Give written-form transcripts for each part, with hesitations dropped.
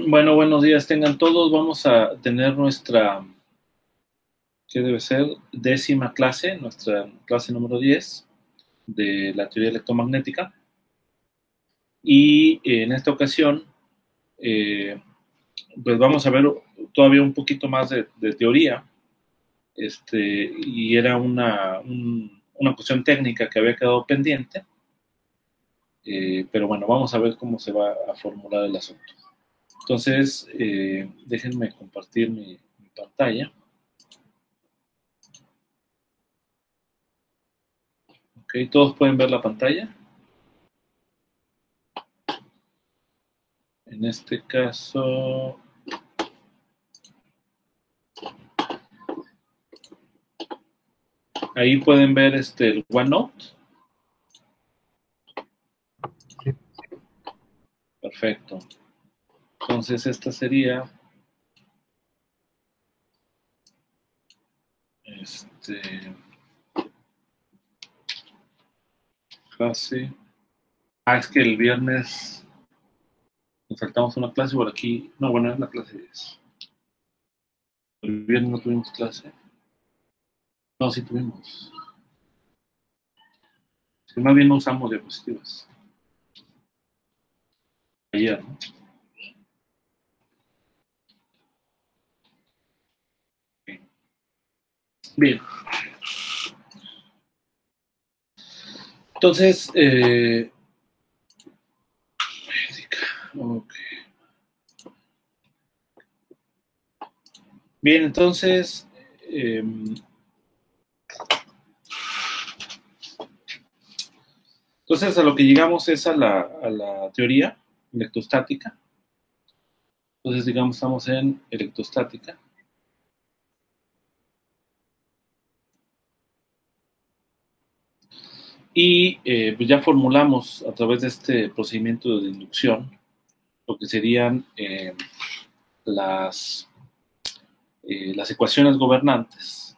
Bueno, buenos días tengan todos. Vamos a tener nuestra, ¿qué debe ser? 10ª clase, nuestra clase número 10 de la teoría electromagnética. Y en esta ocasión, eh, pues vamos a ver todavía un poquito más de teoría. Y era una cuestión técnica que había quedado pendiente. Pero bueno, vamos a ver cómo se va a formular el asunto. Entonces, déjenme compartir mi pantalla. Ok, todos pueden ver la pantalla. En este caso, ahí pueden ver el OneNote. Perfecto. Entonces, esta sería este, clase. Es que el viernes nos saltamos una clase por aquí. No, bueno, es la clase 10. El viernes no tuvimos clase. No, sí tuvimos. Sí, más bien no usamos diapositivas. Ayer, ¿no? Okay. Bien. Entonces, okay. Bien, entonces, entonces a lo que llegamos es a la teoría electrostática. Entonces, digamos, estamos en electrostática. Y pues ya formulamos a través de este procedimiento de inducción lo que serían las, las ecuaciones gobernantes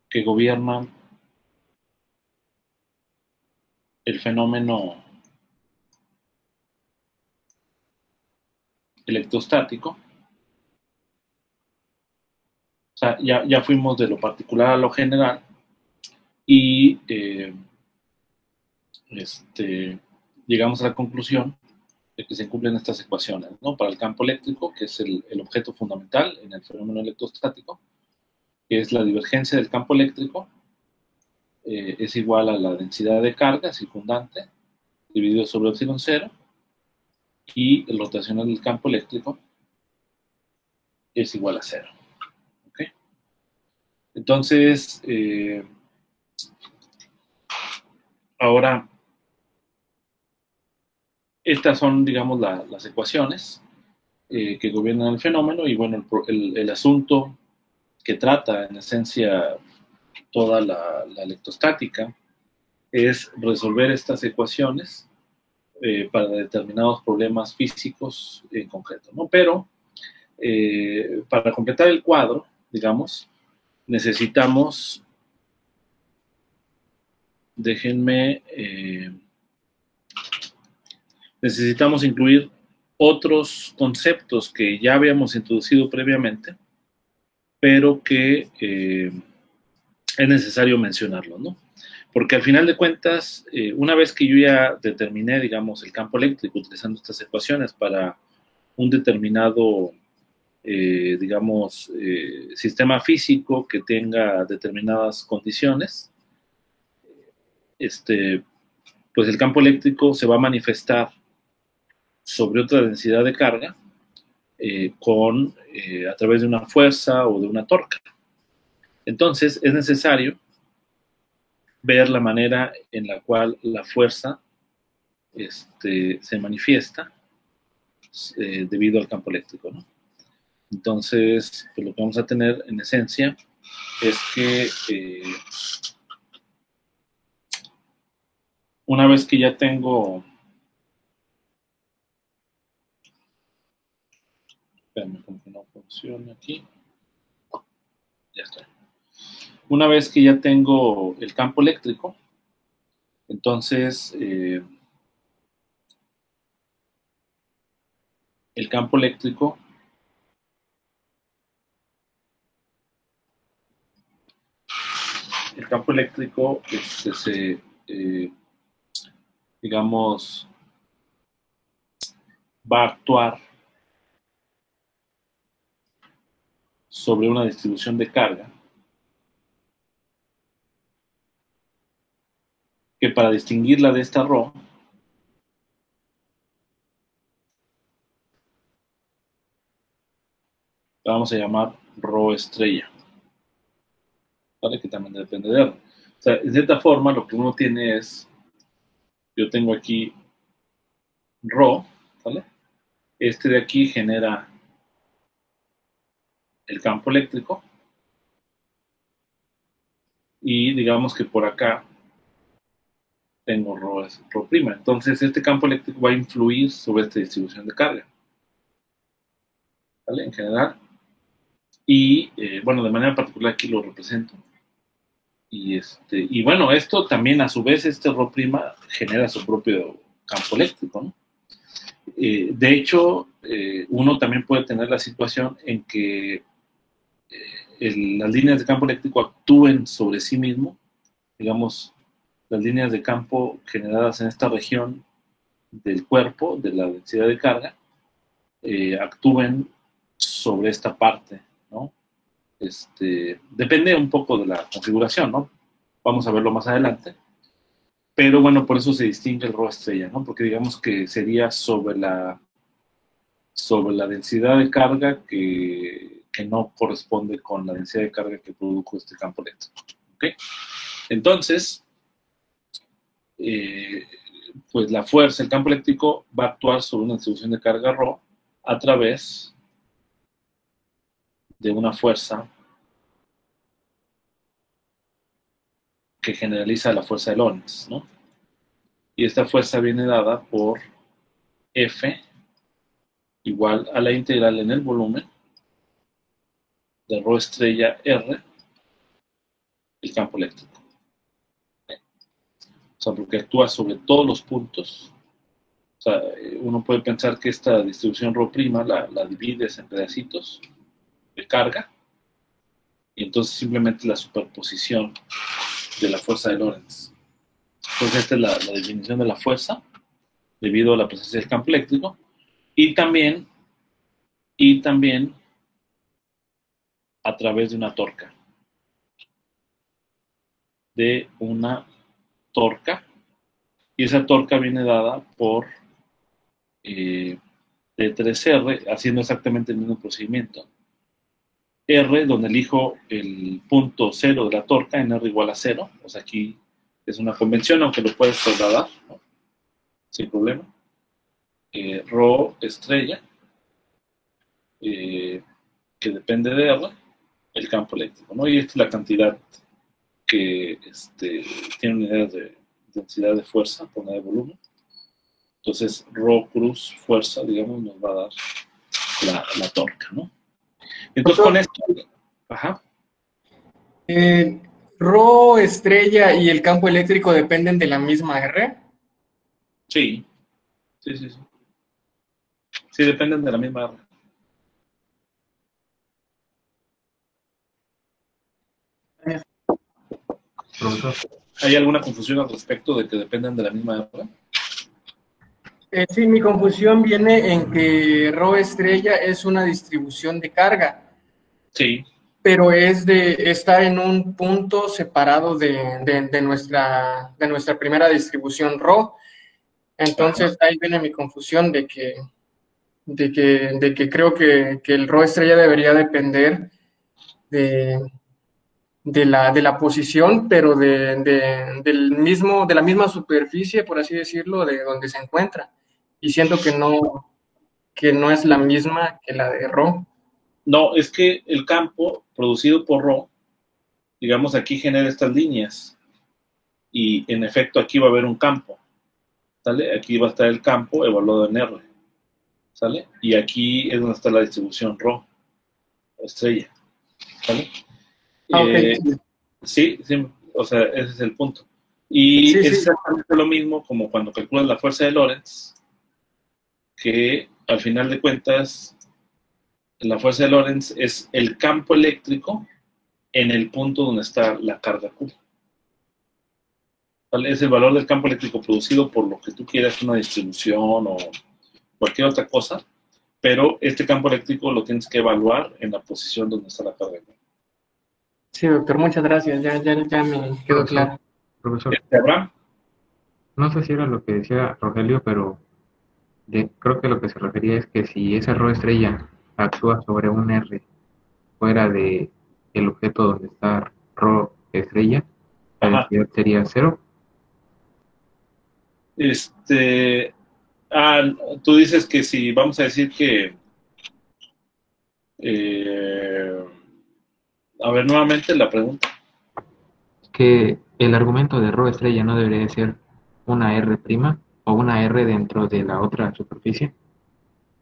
que gobiernan el fenómeno electrostático. O sea, ya fuimos de lo particular a lo general y llegamos a la conclusión de que se cumplen estas ecuaciones, ¿no? Para el campo eléctrico, que es el objeto fundamental en el fenómeno electrostático, que es la divergencia del campo eléctrico, es igual a la densidad de carga circundante dividido sobre epsilon cero, y el rotacional del campo eléctrico es igual a cero. ¿Okay? Entonces, ahora, estas son, digamos, las ecuaciones que gobiernan el fenómeno, y bueno, el asunto que trata en esencia toda la electrostática es resolver estas ecuaciones para determinados problemas físicos en concreto, ¿no? Pero para completar el cuadro, digamos, necesitamos, déjenme, necesitamos incluir otros conceptos que ya habíamos introducido previamente, pero que es necesario mencionarlos, ¿no? Porque al final de cuentas, una vez que yo ya determiné, digamos, el campo eléctrico utilizando estas ecuaciones para un determinado, digamos, sistema físico que tenga determinadas condiciones, este, pues el campo eléctrico se va a manifestar sobre otra densidad de carga a través de una fuerza o de una torca. Entonces es necesario ver la manera en la cual la fuerza se manifiesta debido al campo eléctrico, ¿no? Entonces, pues lo que vamos a tener en esencia es que una vez que ya tengo, espérame, como que no funciona aquí, ya está. Una vez que ya tengo el campo eléctrico, Entonces, el campo eléctrico digamos, va a actuar sobre una distribución de carga que, para distinguirla de esta ρ, la vamos a llamar ρ estrella, ¿vale? Que también depende de R. O sea, en cierta forma, lo que uno tiene es, yo tengo aquí ρ, ¿vale? Este de aquí genera el campo eléctrico, y digamos que por acá tengo ρ'. Entonces, este campo eléctrico va a influir sobre esta distribución de carga, ¿vale? En general. Y, bueno, de manera particular aquí lo represento. Y bueno, esto también, a su vez, este ρ' genera su propio campo eléctrico, ¿no? De hecho, uno también puede tener la situación en que las líneas de campo eléctrico actúen sobre sí mismo, digamos, las líneas de campo generadas en esta región del cuerpo, de la densidad de carga, actúen sobre esta parte, ¿no? Depende un poco de la configuración, ¿no? Vamos a verlo más adelante. Pero bueno, por eso se distingue el ρ', ¿no? Porque digamos que sería sobre la densidad de carga que no corresponde con la densidad de carga que produjo este campo eléctrico. ¿Okay? Entonces, pues la fuerza, el campo eléctrico va a actuar sobre una distribución de carga ρ a través de una fuerza que generaliza la fuerza de Lorentz, ¿no? Y esta fuerza viene dada por F igual a la integral en el volumen de ρ' R, el campo eléctrico. O sea, porque actúa sobre todos los puntos. O sea, uno puede pensar que esta distribución ρ' la divides en pedacitos de carga, y entonces simplemente la superposición de la fuerza de Lorentz. Entonces esta es la definición de la fuerza debido a la presencia del campo eléctrico, y también a través de una torca. Y esa torca viene dada por T3R, haciendo exactamente el mismo procedimiento. R, donde elijo el punto cero de la torca en R igual a 0, o sea, aquí es una convención, aunque lo puedes trasladar, ¿no? Sin problema. ρ', que depende de R, el campo eléctrico, ¿no? Y esta es la cantidad que tiene unidades de densidad de fuerza por unidad de volumen. Entonces, ρ cruz fuerza, digamos, nos va a dar la torca, ¿no? Entonces, con esto, ajá. ¿ρ' y el campo eléctrico dependen de la misma R? Sí. Sí, dependen de la misma R. Profesor. ¿Hay alguna confusión al respecto de que dependen de la misma R? Sí, mi confusión viene en que ρ' es una distribución de carga. Sí. Pero está en un punto separado de nuestra primera distribución ρ. Entonces ahí viene mi confusión de que creo que el ρ' debería depender de la posición, pero de la misma superficie, por así decirlo, de donde se encuentra. Y siento que no es la misma que la de ρ. No, es que el campo producido por ρ, digamos, aquí genera estas líneas, y en efecto aquí va a haber un campo, ¿sale? Aquí va a estar el campo evaluado en R, ¿sale? Y aquí es donde está la distribución ρ, estrella, ¿sale? Okay. Sí, o sea, ese es el punto. Y Sí, es sí, exactamente lo mismo como cuando calculas la fuerza de Lorentz, que al final de cuentas la fuerza de Lorentz es el campo eléctrico en el punto donde está la carga Q. ¿Vale? Es el valor del campo eléctrico producido por lo que tú quieras, una distribución o cualquier otra cosa, pero este campo eléctrico lo tienes que evaluar en la posición donde está la carga Q. sí, doctor, muchas gracias, ya me quedó Profesor, claro. profesor, Abraham, no sé si era lo que decía Rogelio, pero creo que lo que se refería es que si esa rho estrella actúa sobre un R fuera de el objeto donde está rho estrella, la ajá, densidad sería cero. este, ah, tú dices que si vamos a decir que, eh, a ver nuevamente la pregunta. Que el argumento de rho estrella no debería ser una R prima o una R dentro de la otra superficie.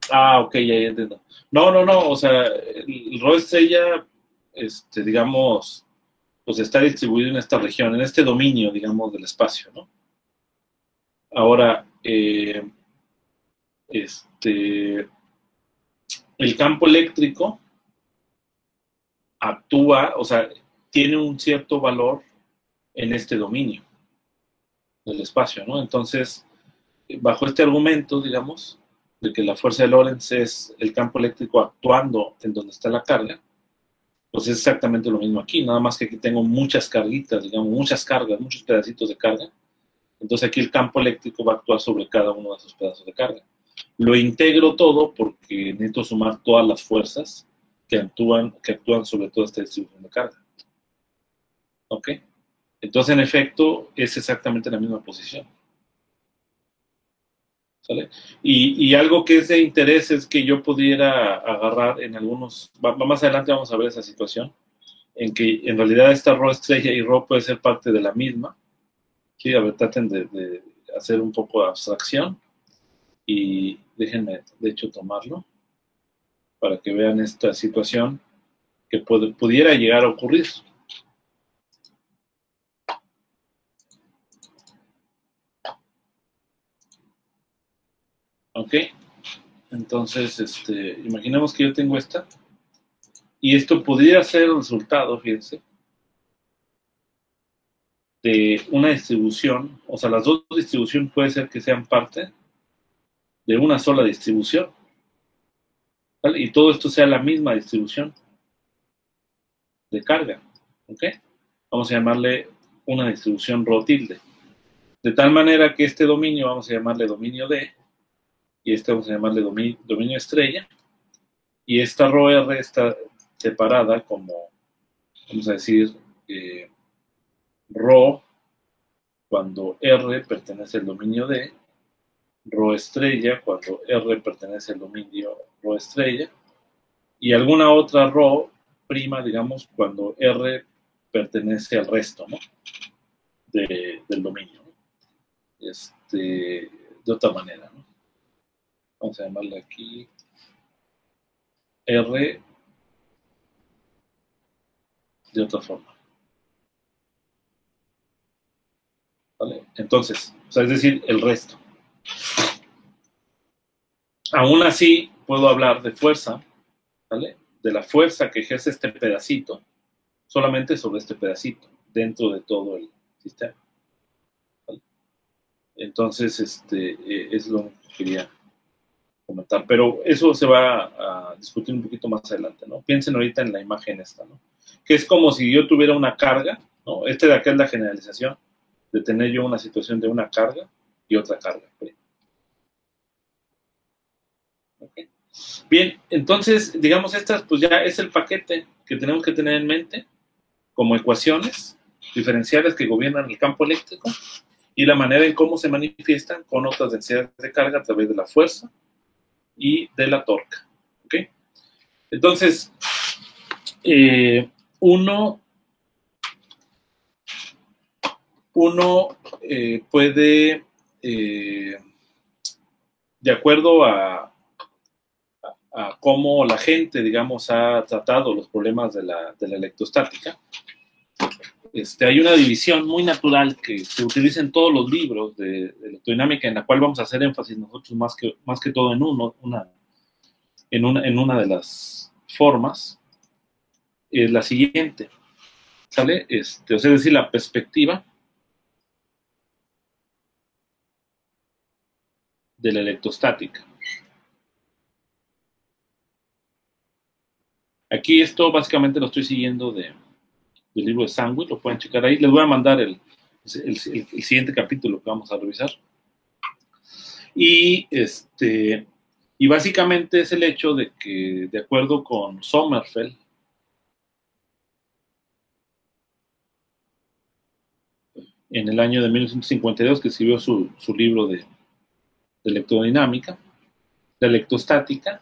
Ok, ya entiendo. No, no, no, o sea, el rho estrella, digamos, pues está distribuido en esta región, en este dominio, digamos, del espacio, ¿no? Ahora, el campo eléctrico actúa, o sea, tiene un cierto valor en este dominio del espacio, ¿no? Entonces, bajo este argumento, digamos, de que la fuerza de Lorentz es el campo eléctrico actuando en donde está la carga, pues es exactamente lo mismo aquí, nada más que aquí tengo muchas carguitas, digamos, muchas cargas, muchos pedacitos de carga. Entonces aquí el campo eléctrico va a actuar sobre cada uno de esos pedazos de carga. Lo integro todo porque necesito sumar todas las fuerzas que actúan sobre toda esta distribución de carga. ¿Ok? Entonces, en efecto, es exactamente la misma posición. ¿Sale? Y algo que es de interés es que yo pudiera agarrar en algunos, más adelante vamos a ver esa situación, en que en realidad esta rho estrella y rho puede ser parte de la misma. Sí, a ver, traten de hacer un poco de abstracción y déjenme, de hecho, tomarlo para que vean esta situación que pudiera llegar a ocurrir. ¿Ok? Entonces, imaginemos que yo tengo esta y esto pudiera ser el resultado, fíjense, de una distribución, o sea, las dos distribuciones puede ser que sean parte de una sola distribución, ¿vale? Y todo esto sea la misma distribución de carga, ¿ok? Vamos a llamarle una distribución rho tilde. De tal manera que este dominio vamos a llamarle dominio D, y este vamos a llamarle dominio estrella, y esta rho R está separada como, vamos a decir, rho cuando R pertenece al dominio D, rho estrella cuando R pertenece al dominio rho estrella, y alguna otra rho prima, digamos, cuando R pertenece al resto, ¿no? Del dominio, ¿no? De otra manera, ¿no? Vamos a llamarle aquí R de otra forma, ¿vale? Entonces, o sea, es decir, el resto. Aún así, puedo hablar de fuerza, ¿vale? De la fuerza que ejerce este pedacito, solamente sobre este pedacito, dentro de todo el sistema, ¿vale? Entonces, es lo que quería comentar. Pero eso se va a discutir un poquito más adelante, ¿no? Piensen ahorita en la imagen esta, ¿no? Que es como si yo tuviera una carga, ¿no? De acá es la generalización, de tener yo una situación de una carga y otra carga. ¿Okay? Bien, entonces, digamos, estas, pues ya es el paquete que tenemos que tener en mente como ecuaciones diferenciales que gobiernan el campo eléctrico y la manera en cómo se manifiestan con otras densidades de carga a través de la fuerza y de la torca. ¿Ok? Entonces, uno puede, de acuerdo a cómo la gente, digamos, ha tratado los problemas de la electrostática, hay una división muy natural que se utiliza en todos los libros de electrodinámica, en la cual vamos a hacer énfasis nosotros más que todo en una de las formas, es la siguiente, ¿sale? O sea, es decir, la perspectiva de la electrostática. Aquí esto básicamente lo estoy siguiendo del libro de Sandwich, lo pueden checar ahí. Les voy a mandar el siguiente capítulo que vamos a revisar. Y básicamente es el hecho de que, de acuerdo con Sommerfeld, en el año de 1952, que escribió su libro de electrodinámica, la electrostática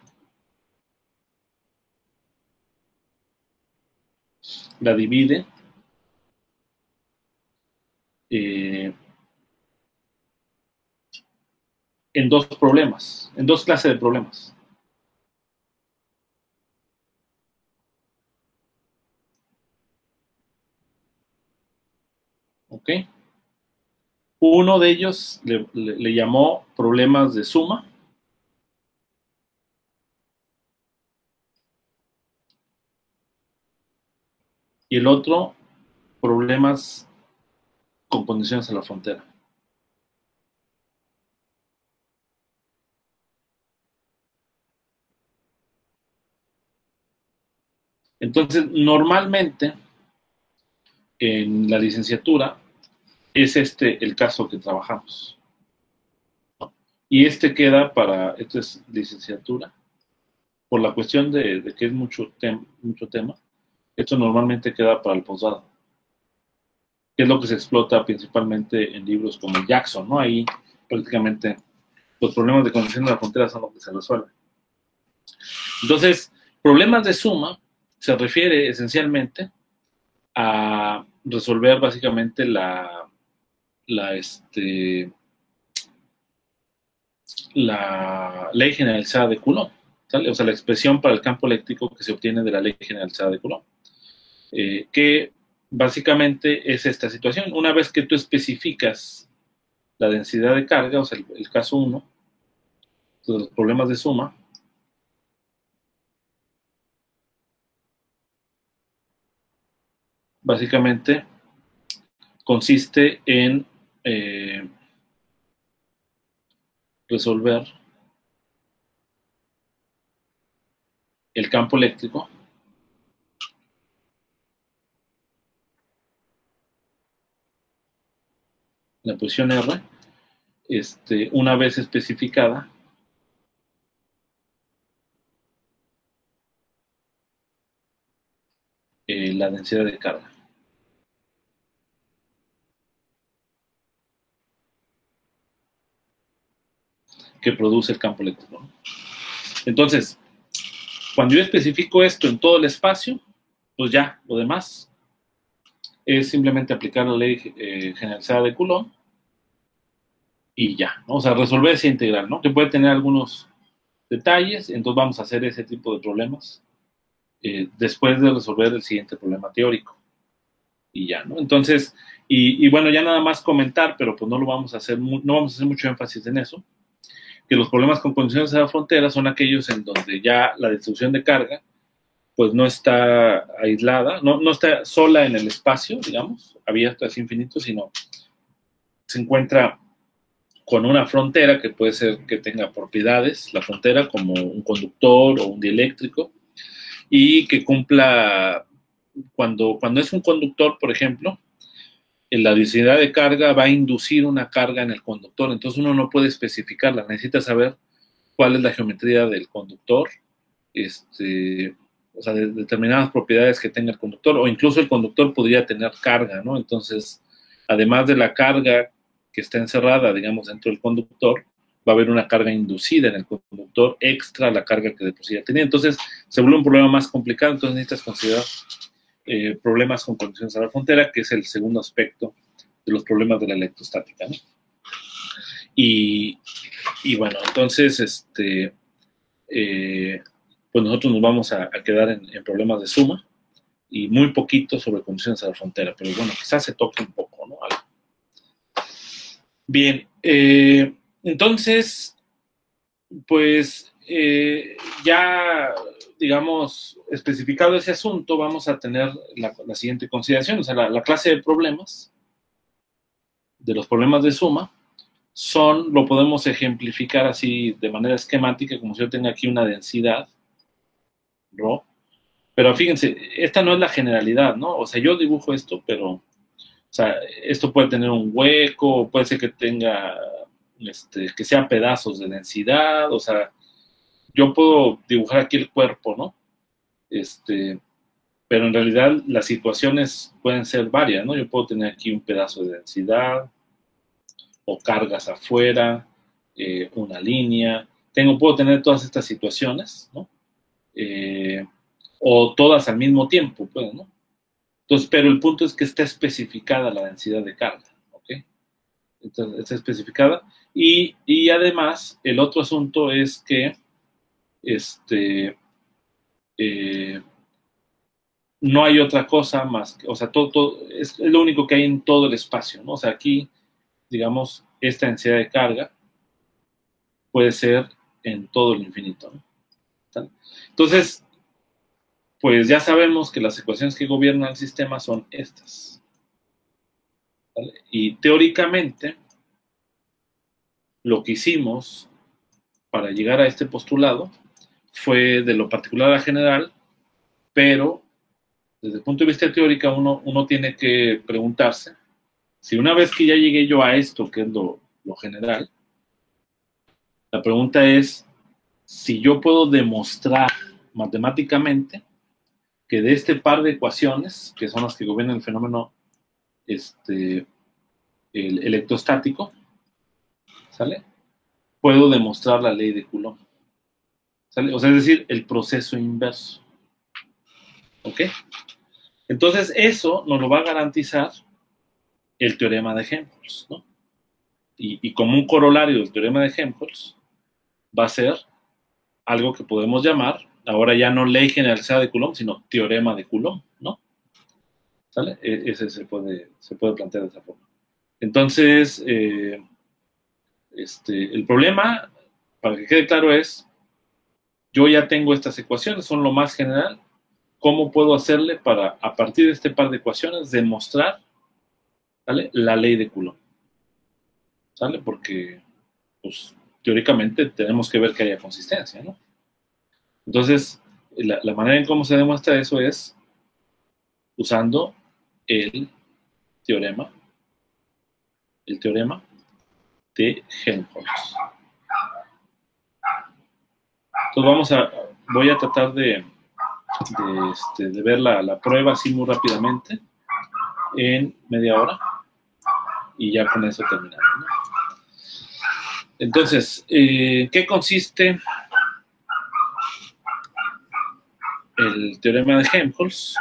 la divide en dos problemas, en dos clases de problemas. ¿Ok? Uno de ellos le llamó problemas de suma. Y el otro, problemas con condiciones a la frontera. Entonces, normalmente, en la licenciatura, es el caso que trabajamos. Y queda para, esto es licenciatura, por la cuestión de que es mucho tema, esto normalmente queda para el posgrado, que es lo que se explota principalmente en libros como Jackson, ¿no? Ahí prácticamente los problemas de condición de la frontera son los que se resuelven. Entonces, problemas de suma se refiere esencialmente a resolver básicamente la ley generalizada de Coulomb, ¿sale? O sea, la expresión para el campo eléctrico que se obtiene de la ley generalizada de Coulomb, que básicamente es esta situación. Una vez que tú especificas la densidad de carga, o sea, el caso 1, los problemas de suma, básicamente consiste en resolver el campo eléctrico la posición R, una vez especificada la densidad de carga que produce el campo eléctrico. Entonces, cuando yo especifico esto en todo el espacio, pues ya, lo demás es simplemente aplicar la ley generalizada de Coulomb y ya, ¿no? O sea, resolver esa integral, ¿no? Que puede tener algunos detalles, entonces vamos a hacer ese tipo de problemas después de resolver el siguiente problema teórico. Y ya, ¿no? Entonces, y bueno, ya nada más comentar, pero pues no vamos a hacer mucho énfasis en eso, que los problemas con condiciones de la frontera son aquellos en donde ya la distribución de carga pues no está aislada, no está sola en el espacio, digamos, abierto hacia infinito, sino se encuentra con una frontera que puede ser que tenga propiedades, la frontera como un conductor o un dieléctrico, y que cumpla, cuando es un conductor, por ejemplo, la densidad de carga va a inducir una carga en el conductor, entonces uno no puede especificarla, necesita saber cuál es la geometría del conductor, o sea, de determinadas propiedades que tenga el conductor, o incluso el conductor podría tener carga, ¿no? Entonces, además de la carga que está encerrada, digamos, dentro del conductor, va a haber una carga inducida en el conductor extra a la carga que de por sí ya tenía. Entonces, se vuelve un problema más complicado, entonces necesitas considerar problemas con condiciones a la frontera, que es el segundo aspecto de los problemas de la electrostática, ¿no? Y bueno, entonces, pues nosotros nos vamos a quedar en problemas de suma, y muy poquito sobre condiciones a la frontera, pero bueno, quizás se toque un poco, ¿no? Algo. Bien, entonces, pues ya, digamos, especificado ese asunto, vamos a tener la siguiente consideración, o sea, la clase de problemas, de los problemas de suma, lo podemos ejemplificar así de manera esquemática, como si yo tenga aquí una densidad, ρ, pero fíjense, esta no es la generalidad, ¿no? O sea, yo dibujo esto, pero, o sea, esto puede tener un hueco, puede ser que tenga, que sean pedazos de densidad, o sea, yo puedo dibujar aquí el cuerpo, ¿no? Pero en realidad las situaciones pueden ser varias, ¿no? Yo puedo tener aquí un pedazo de densidad, o cargas afuera, una línea, puedo tener todas estas situaciones, ¿no? O todas al mismo tiempo, pues, ¿no? Entonces, pero el punto es que está especificada la densidad de carga, ¿ok? Entonces, está especificada. Y además, el otro asunto es que no hay otra cosa más, o sea, todo es lo único que hay en todo el espacio, ¿no? O sea, aquí, digamos, esta densidad de carga puede ser en todo el infinito, ¿no? Entonces, pues ya sabemos que las ecuaciones que gobiernan el sistema son estas, ¿vale? Y teóricamente, lo que hicimos para llegar a este postulado fue de lo particular a general, pero desde el punto de vista teórico uno tiene que preguntarse si una vez que ya llegué yo a esto, que es lo general, la pregunta es si yo puedo demostrar matemáticamente que de este par de ecuaciones, que son las que gobiernan el fenómeno el electrostático, ¿sale? Puedo demostrar la ley de Coulomb, ¿sale? O sea, es decir, el proceso inverso, ¿ok? Entonces, eso nos lo va a garantizar el teorema de Helmholtz, ¿no? Y como un corolario del teorema de Helmholtz, va a ser algo que podemos llamar, ahora ya no ley generalizada de Coulomb, sino teorema de Coulomb, ¿no? ¿Sale? Ese se puede plantear de esa forma. Entonces, el problema, para que quede claro, es, yo ya tengo estas ecuaciones, son lo más general, ¿cómo puedo hacerle para, a partir de este par de ecuaciones, demostrar, ¿sale?, la ley de Coulomb? ¿Sale? Porque, pues, teóricamente tenemos que ver que haya consistencia, ¿no? Entonces, la manera en cómo se demuestra eso es usando el teorema de Helmholtz. Entonces voy a tratar de ver la prueba así muy rápidamente en media hora y ya con eso terminamos, ¿no? Entonces, ¿qué consiste el teorema de Helmholtz?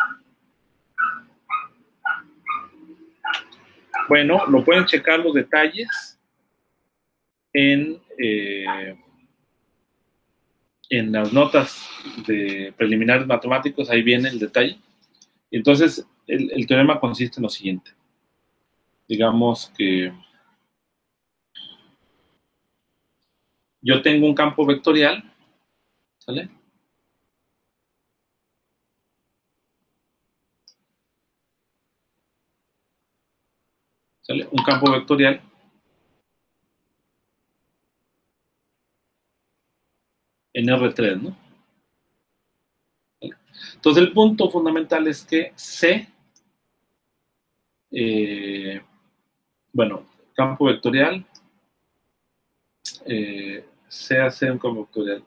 Bueno, lo pueden checar los detalles en las notas de preliminares matemáticos, ahí viene el detalle. Entonces, el teorema consiste en lo siguiente. Digamos que yo tengo un campo vectorial, ¿sale? ¿Sale? Un campo vectorial en R3, ¿no? ¿Sale? Entonces, el punto fundamental es que C, bueno, campo vectorial, C hace un campo vectorial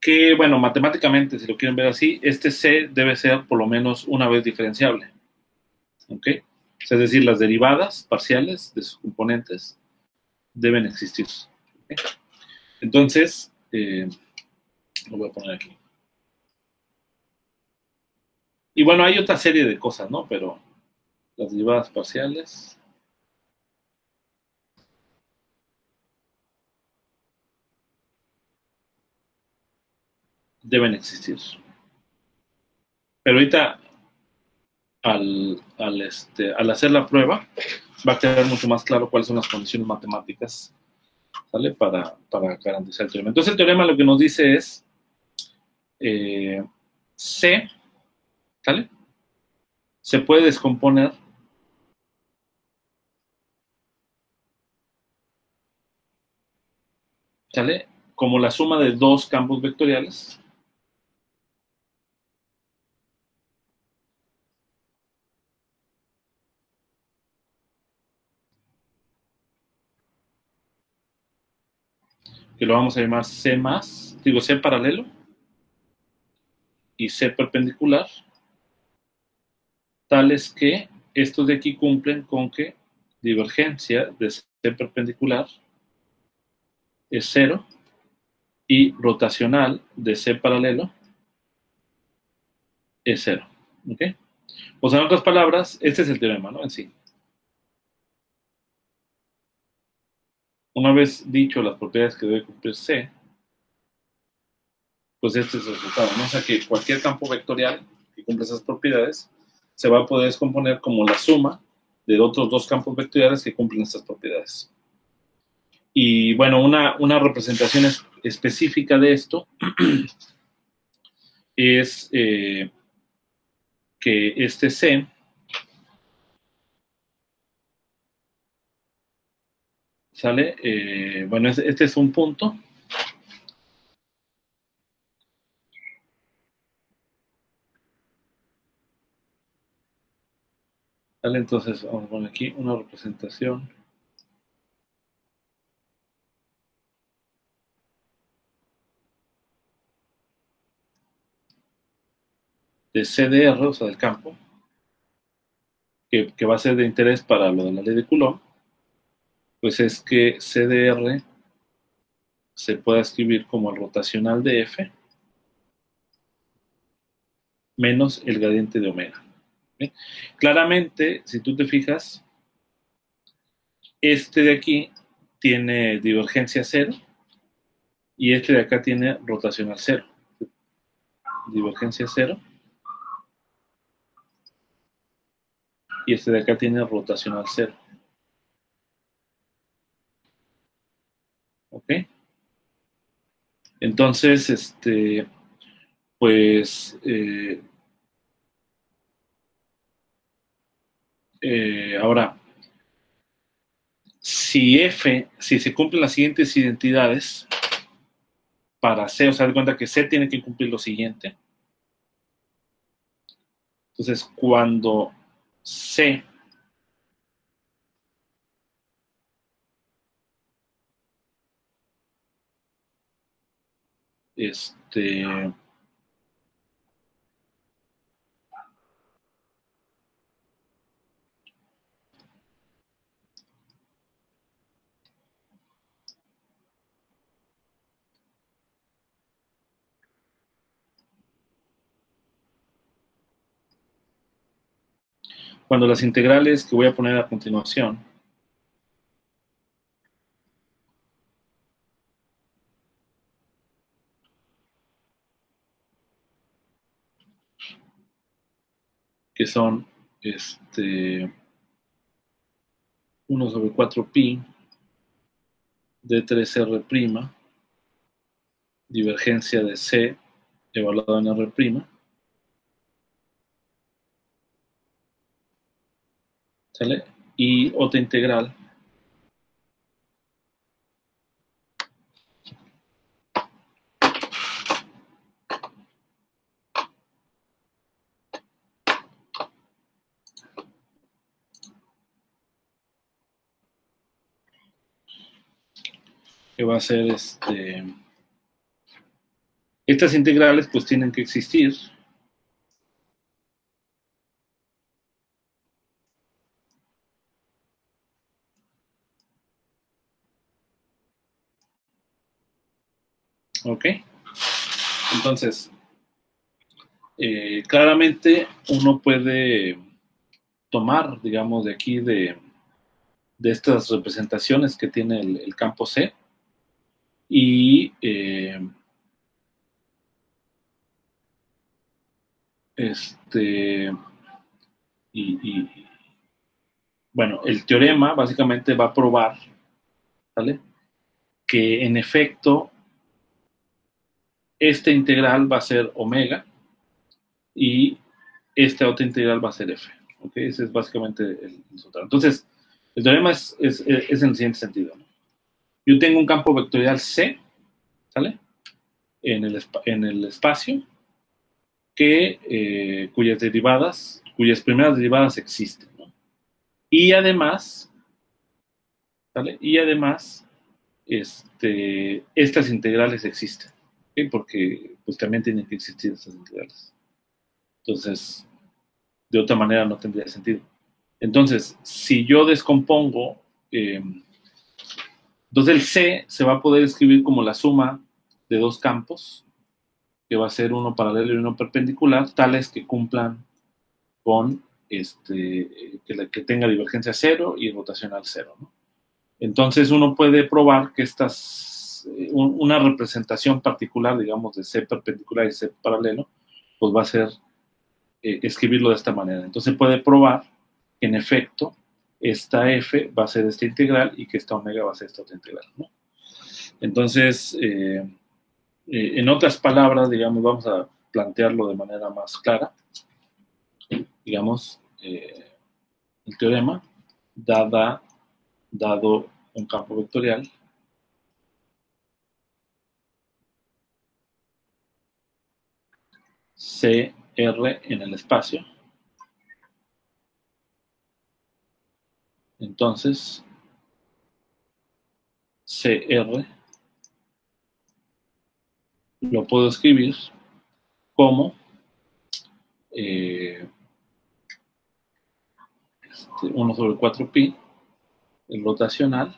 que, bueno, matemáticamente, si lo quieren ver así, este C debe ser por lo menos una vez diferenciable, ¿ok? Es decir, las derivadas parciales de sus componentes deben existir, ¿ok? Entonces, lo voy a poner aquí. Y bueno, hay otra serie de cosas, ¿no? Pero las derivadas parciales deben existir. Pero ahorita, al hacer la prueba, va a quedar mucho más claro cuáles son las condiciones matemáticas, ¿vale? Para garantizar el teorema. Entonces, el teorema lo que nos dice es C, ¿vale? Se puede descomponer ¿sale? Como la suma de dos campos vectoriales que lo vamos a llamar C más, digo C paralelo y C perpendicular, tales que estos de aquí cumplen con que divergencia de C perpendicular es 0 y rotacional de C paralelo es 0. ¿Ok? O sea, en otras palabras, este es el teorema, ¿no? En sí. Una vez dicho las propiedades que debe cumplir C, pues este es el resultado, ¿no? O sea que cualquier campo vectorial que cumpla esas propiedades se va a poder descomponer como la suma de otros dos campos vectoriales que cumplen estas propiedades. Y bueno, una representación específica de esto es que este C ¿sale? Bueno, este es un punto. ¿Sale? Entonces, vamos a poner aquí una representación de CDR, o sea, del campo, que va a ser de interés para lo de la ley de Coulomb, pues es que CDR se puede escribir como el rotacional de F menos el gradiente de omega. ¿Sí? Claramente, si tú te fijas, este de aquí tiene divergencia 0 y este de acá tiene rotacional 0. Divergencia 0 y este de acá tiene rotacional 0. ¿Ok? Entonces, pues, ahora, si se cumplen las siguientes identidades para C, o sea, de cuenta que C tiene que cumplir lo siguiente. Entonces, cuando C cuando las integrales que voy a poner a continuación que son 1 sobre 4pi de 3R', divergencia de C evaluado en R', ¿sale? Y otra integral que va a ser estas integrales pues tienen que existir. ¿Ok? Entonces, claramente uno puede tomar, digamos, de aquí de estas representaciones que tiene el campo C y Bueno, el teorema básicamente va a probar, ¿vale?, que en efecto esta integral va a ser omega y esta otra integral va a ser f. ¿Okay? Ese es básicamente el resultado. Entonces, el teorema es en el siguiente sentido, ¿no? Yo tengo un campo vectorial C, ¿sale?, en el espacio cuyas primeras derivadas existen, ¿no? Y además, ¿vale?, estas integrales existen, ¿okay?, porque pues también tienen que existir estas integrales. Entonces, de otra manera no tendría sentido. Entonces, si yo descompongo, entonces el C se va a poder escribir como la suma de dos campos, que va a ser uno paralelo y uno perpendicular, tales que cumplan con que tenga divergencia cero y rotacional cero, ¿no? Entonces uno puede probar que una representación particular, digamos, de C perpendicular y C paralelo, pues va a ser escribirlo de esta manera. Entonces puede probar que en efecto esta f va a ser esta integral y que esta omega va a ser esta otra integral, ¿no? Entonces, en otras palabras, digamos, vamos a plantearlo de manera más clara. Digamos, el teorema, dado un campo vectorial, CR en el espacio, entonces CR lo puedo escribir como 1 sobre 4pi, el rotacional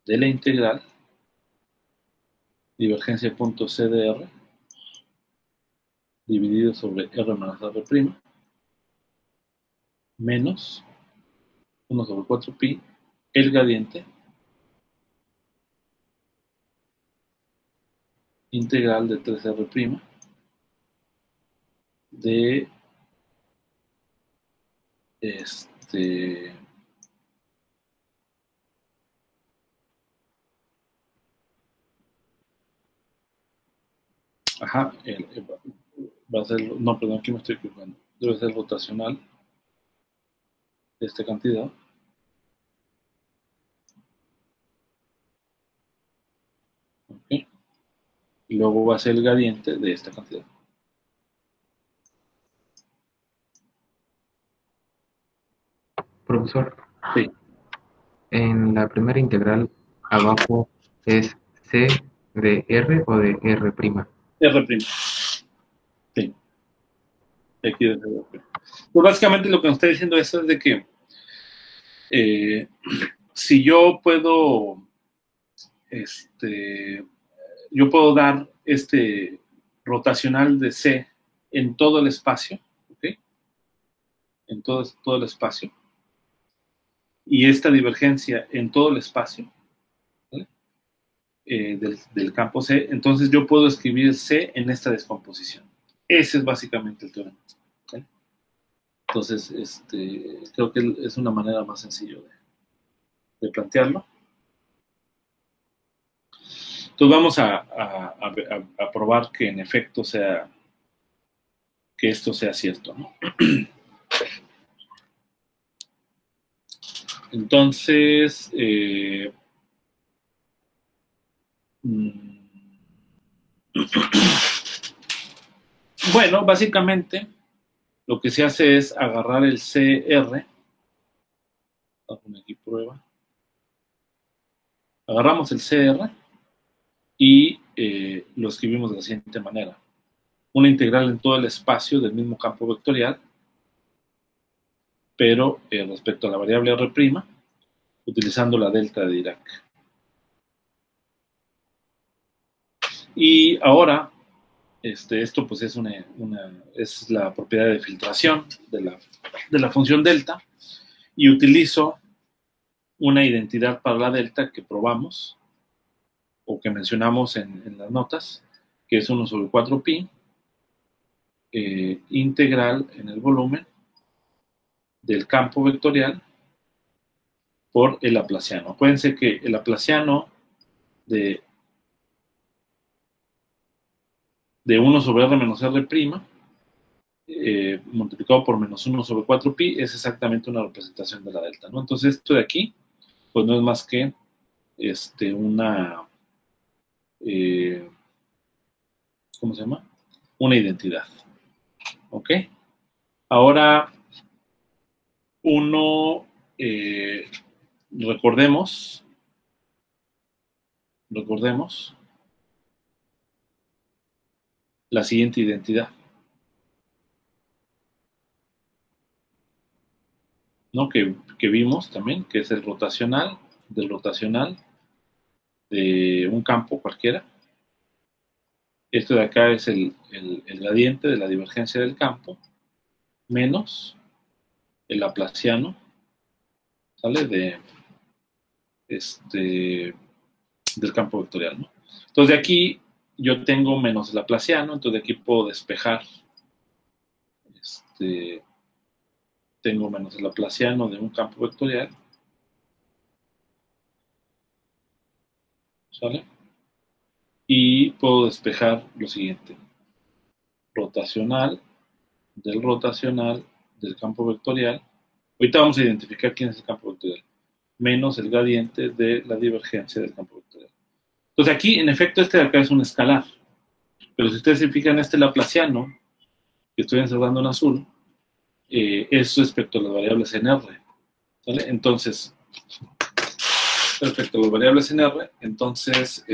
de la integral divergencia de punto C de R dividido sobre R más R' menos 1 sobre 4pi el gradiente integral de 3R' de va a ser, no, perdón, aquí me estoy equivocando, debe ser rotacional de esta cantidad ¿okay? Y luego va a ser el gradiente de esta cantidad. Profesor, Sí. en la primera integral abajo es C de R o de R'. R'. Sí. Aquí de R'. Pues básicamente lo que nos está diciendo eso es de que si yo puedo dar rotacional de C en todo el espacio, ¿ok? En todo el espacio, y esta divergencia en todo el espacio, ¿vale?, del campo C, entonces yo puedo escribir C en esta descomposición. Ese es básicamente el teorema, ¿okay? Entonces, creo que es una manera más sencilla de plantearlo. Entonces vamos a probar que en efecto que esto sea cierto, ¿no? Entonces, bueno, básicamente lo que se hace es agarrar el CR, voy a poner aquí prueba, agarramos el CR y lo escribimos de la siguiente manera: una integral en todo el espacio del mismo campo vectorial, pero respecto a la variable R', utilizando la delta de Dirac. Y ahora, esto pues es la propiedad de filtración de la función delta, y utilizo una identidad para la delta que probamos, o que mencionamos en las notas, que es 1 sobre 4pi, integral en el volumen del campo vectorial por el laplaciano. Acuérdense que el laplaciano de 1 sobre r menos r', multiplicado por menos 1 sobre 4pi, es exactamente una representación de la delta, ¿no? Entonces esto de aquí, pues no es más que una, ¿cómo se llama? Una identidad, ¿ok? Ahora, recordemos la siguiente identidad, ¿no? Que vimos también, que es el rotacional del rotacional de un campo cualquiera. Esto de acá es el gradiente de la divergencia del campo menos el laplaciano, ¿sale? Del campo vectorial, ¿no? Entonces de aquí yo tengo menos el laplaciano, entonces de aquí puedo despejar, tengo menos el laplaciano de un campo vectorial, ¿sale? Y puedo despejar lo siguiente, rotacional del campo vectorial. Ahorita vamos a identificar quién es el campo vectorial, menos el gradiente de la divergencia del campo vectorial. Entonces aquí, en efecto, este de acá es un escalar, pero si ustedes se fijan, este laplaciano, que estoy encerrando en azul, es respecto a las variables en R, ¿vale? Entonces, respecto a las variables en R, entonces,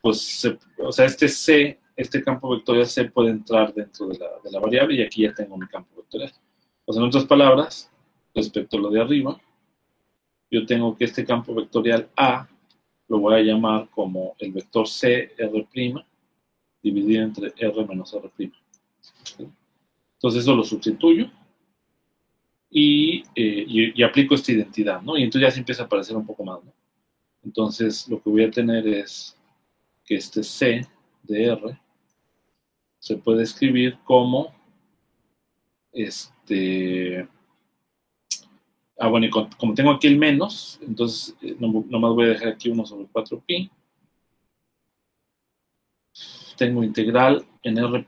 pues, o sea, este campo vectorial C puede entrar dentro de la variable y aquí ya tengo mi campo vectorial. O sea, en otras palabras, respecto a lo de arriba, yo tengo que este campo vectorial A lo voy a llamar como el vector C R' dividido entre R menos R'. Entonces eso lo sustituyo y aplico esta identidad, ¿no? Y entonces ya se empieza a aparecer un poco más, ¿no? Entonces lo que voy a tener es que este C de R se puede escribir como bueno, y como tengo aquí el menos, entonces nomás voy a dejar aquí 1 sobre 4pi. Tengo integral en R'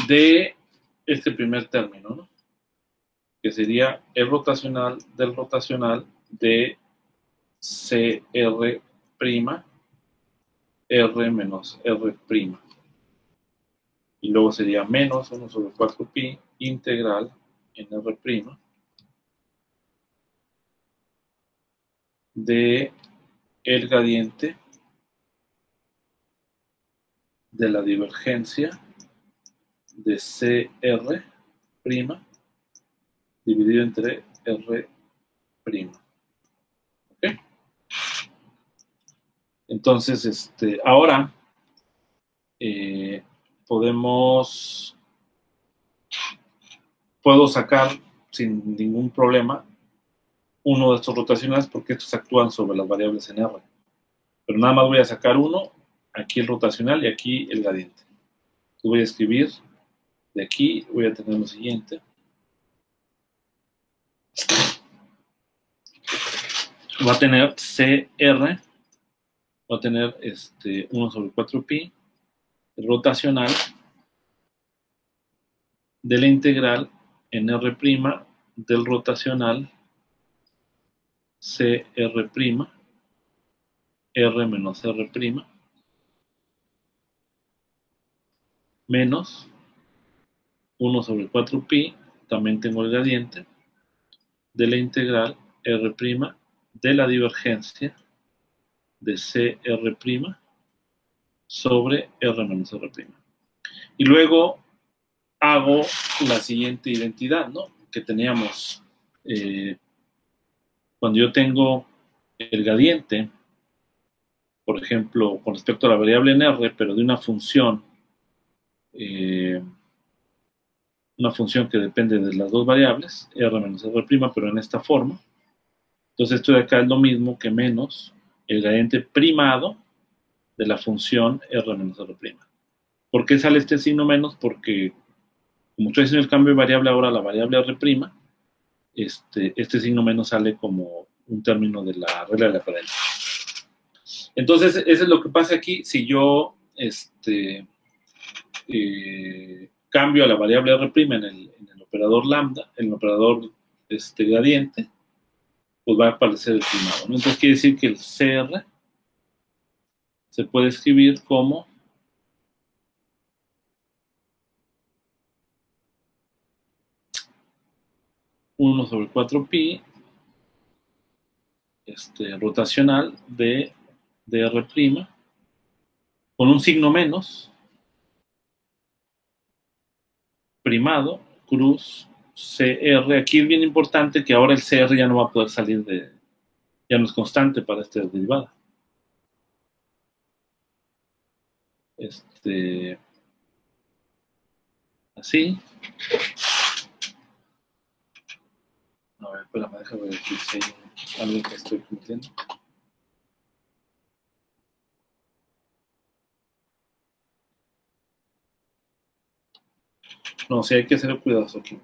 de este primer término, ¿no? Que sería el rotacional del rotacional de CR', R menos R'. Y luego sería menos 1 sobre 4pi integral en R' de el gradiente de la divergencia de CR' dividido entre R'. ¿Ok? Entonces, ahora puedo sacar sin ningún problema uno de estos rotacionales porque estos actúan sobre las variables en R. Pero nada más voy a sacar uno, aquí el rotacional y aquí el gradiente. Entonces voy a escribir, de aquí voy a tener lo siguiente. Va a tener CR, va a tener 1 sobre 4pi, el rotacional de la integral en R' del rotacional CR', R menos R', menos 1 sobre 4pi, también tengo el gradiente, de la integral R' de la divergencia de CR' sobre R menos R'. Y luego hago la siguiente identidad, ¿no? Que teníamos cuando yo tengo el gradiente, por ejemplo, con respecto a la variable en R, pero de una función que depende de las dos variables, R menos R', pero en esta forma. Entonces esto de acá es lo mismo que menos el gradiente primado de la función R menos R'. ¿Por qué sale este signo menos? Porque como estoy haciendo el cambio de variable ahora a la variable R', este signo menos sale como un término de la regla de la cadena. Entonces, eso es lo que pasa aquí. Si yo cambio a la variable R' en el operador lambda, en el operador gradiente, pues va a aparecer el primado, ¿no? Entonces quiere decir que el CR se puede escribir como uno sobre 4pi rotacional de R' con un signo menos primado cruz CR. Aquí es bien importante que ahora el CR ya no va a poder salir ya no es constante para esta derivada. Así. A ver, espérame, déjame ver si hay algo que estoy cometiendo. No, sí hay que ser cuidadoso aquí.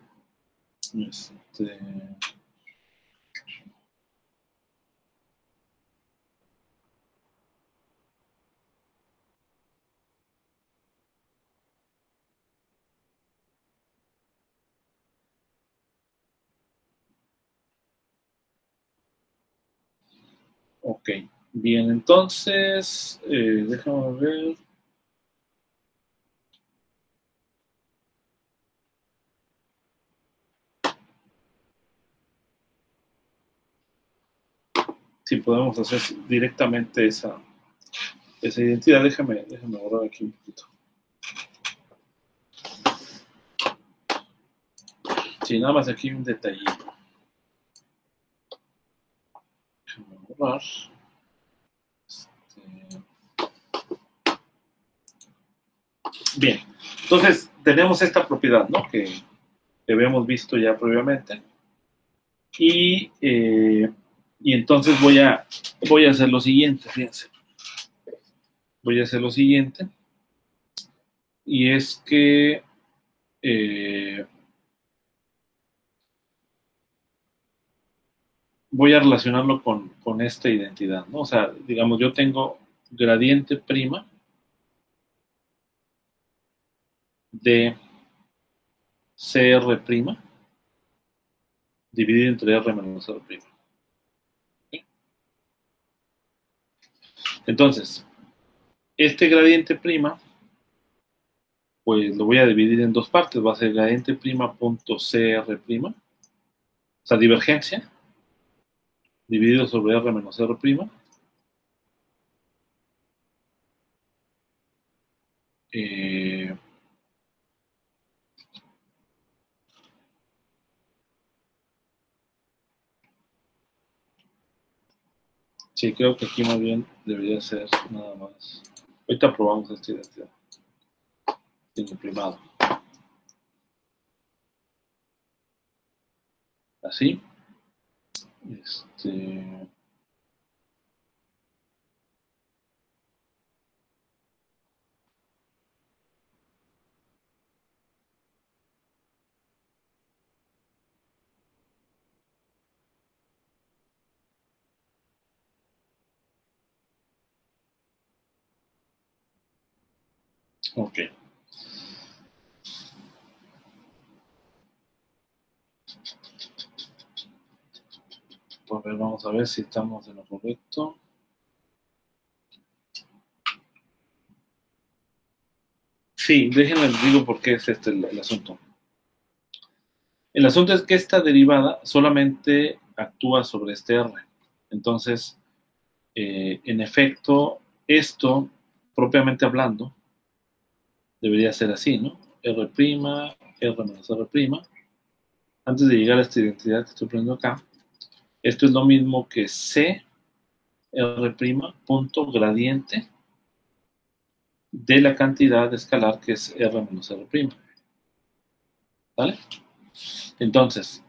Ok, bien, entonces, déjame ver. Si podemos hacer directamente esa identidad. Déjame borrar aquí un poquito. Sí, nada más aquí un detallito. Déjame borrar. Bien, entonces tenemos esta propiedad, ¿no? Que habíamos visto ya previamente. Y entonces voy a hacer lo siguiente, fíjense. Voy a hacer lo siguiente. Y es que voy a relacionarlo con esta identidad, ¿no? O sea, digamos, yo tengo gradiente prima de CR prima dividido entre R menos R prima. ¿Sí? Entonces, este gradiente prima, pues lo voy a dividir en dos partes. Va a ser gradiente prima punto CR prima, o sea, divergencia, dividido sobre R menos R prima. Sí, creo que aquí más bien debería ser nada más. Ahorita probamos esta identidad. En primado. Así. Ok. Pues vamos a ver si estamos en lo correcto. Sí, déjenme les digo por qué es el asunto. El asunto es que esta derivada solamente actúa sobre este R. Entonces, en efecto, esto, propiamente hablando, debería ser así, ¿no? R', R menos R'. Antes de llegar a esta identidad que estoy poniendo acá, esto es lo mismo que C R' punto gradiente de la cantidad escalar que es R menos R'. ¿Vale? Entonces,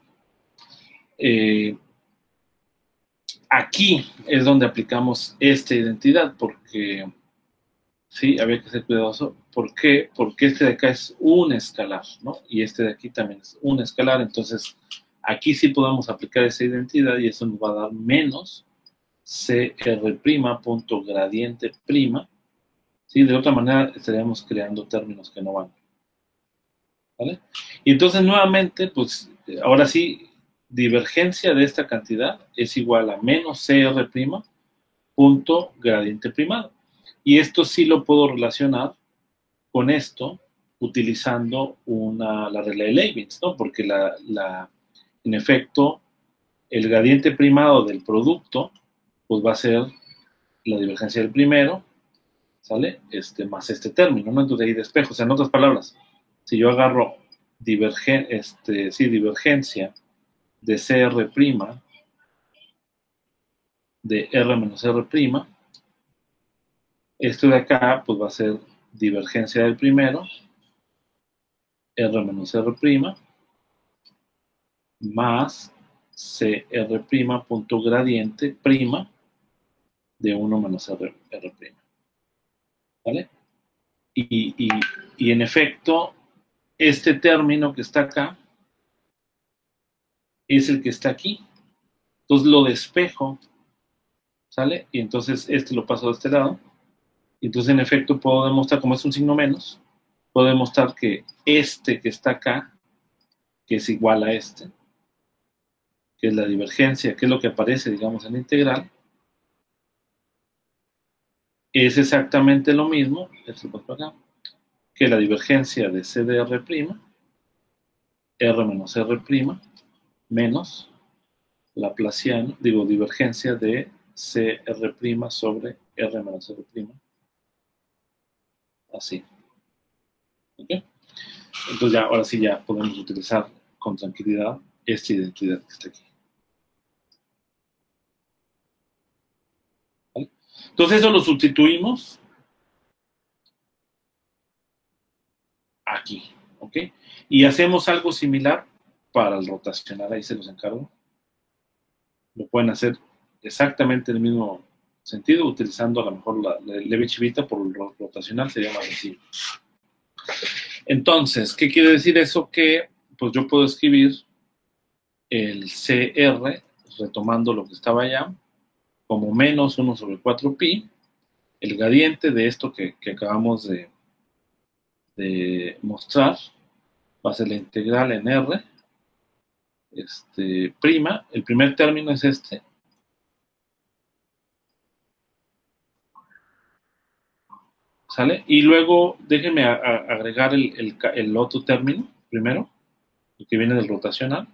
aquí es donde aplicamos esta identidad, porque Sí, había que ser cuidadoso. ¿Por qué? Porque este de acá es un escalar, ¿no? Y este de aquí también es un escalar. Entonces, aquí sí podemos aplicar esa identidad y eso nos va a dar menos CR' punto gradiente prima. ¿Sí? De otra manera estaríamos creando términos que no van. ¿Vale? Y entonces nuevamente, pues ahora sí, divergencia de esta cantidad es igual a menos CR' punto gradiente primado. Y esto sí lo puedo relacionar con esto utilizando la regla de Leibniz, ¿no? Porque en efecto, el gradiente primado del producto, pues va a ser la divergencia del primero, ¿sale? Más este término, ¿no? Entonces ahí despejo. O sea, en otras palabras, si yo agarro divergencia de CR' de R menos R', esto de acá, pues va a ser divergencia del primero, R menos R', más CR' punto gradiente prima de 1 menos R'. ¿Vale? Y en efecto, este término que está acá es el que está aquí. Entonces lo despejo, ¿sale? Y entonces este lo paso de este lado. Y entonces en efecto puedo demostrar, como es un signo menos, puedo demostrar que este que está acá, que es igual a este, que es la divergencia, que es lo que aparece, digamos, en la integral, es exactamente lo mismo, que la divergencia de C de R', R menos R', menos Laplaciano, divergencia de CR' sobre R menos R', así. ¿Ok? Entonces ya, ahora sí ya podemos utilizar con tranquilidad esta identidad que está aquí. ¿Vale? Entonces eso lo sustituimos aquí, ¿ok? Y hacemos algo similar para el rotacional, ahí se los encargo. Lo pueden hacer exactamente en el mismo sentido, utilizando a lo mejor la Levi-Civita por el rotacional, sería más sencillo. Entonces, ¿qué quiere decir eso? Que pues yo puedo escribir el CR, retomando lo que estaba allá, como menos 1 sobre 4pi, el gradiente de esto que acabamos de mostrar, va a ser la integral en R, prima, el primer término es este, ¿sale? Y luego déjenme agregar el otro término primero, el que viene del rotacional.